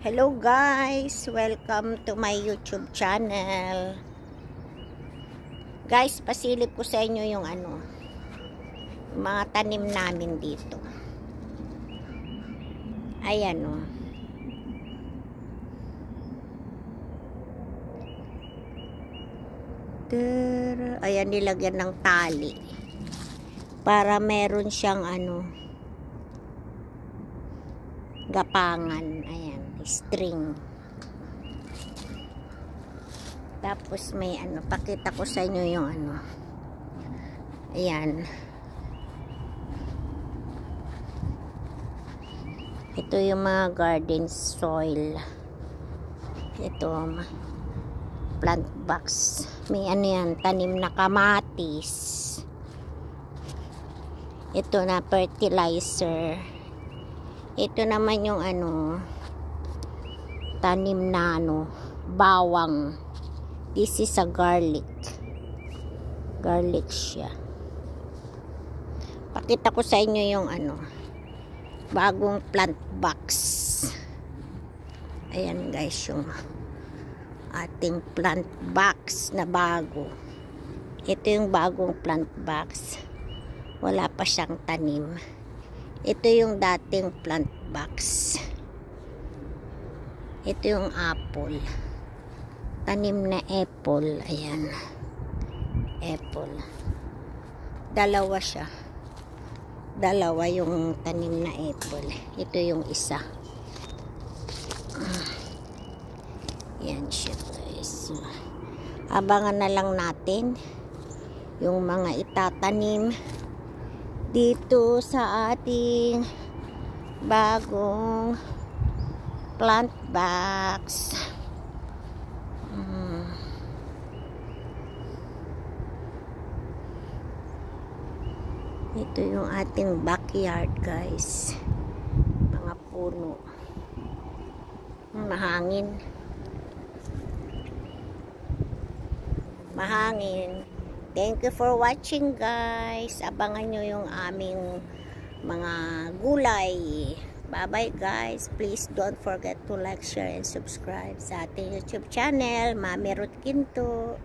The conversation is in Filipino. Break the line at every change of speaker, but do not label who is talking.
Hello guys, welcome to my YouTube channel. Guys, pasilip ko sa inyo yung mga tanim namin dito. Ayan o. Ayan, nilagyan ng tali para meron siyang gapangan. Ayan, string. Tapos may pakita ko sa inyo yung ayan. Ito yung mga garden soil. Ito plant box. May yan, tanim na kamatis. Ito na fertilizer. Ito naman yung tanim na bawang. This is a garlic. Garlic siya. Pakita ko sa inyo yung bagong plant box. Ayan guys, yung ating plant box na bago. Ito yung bagong plant box. Wala pa siyang tanim. Ito yung dating plant box. Ito yung apple. Tanim na apple. Ayan. Apple. Dalawa siya. Dalawa yung tanim na apple. Ito yung isa. Ayan siya guys. Abangan na lang natin yung mga itatanim dito sa ating bagong plant box. Ito yung ating backyard guys. Mga puno. Mahangin. Mahangin. Thank you for watching guys. Abangan nyo yung aming mga gulay. Bye bye guys. Please don't forget to like, share, and subscribe sa ating YouTube channel, Mami Ruth Quinto.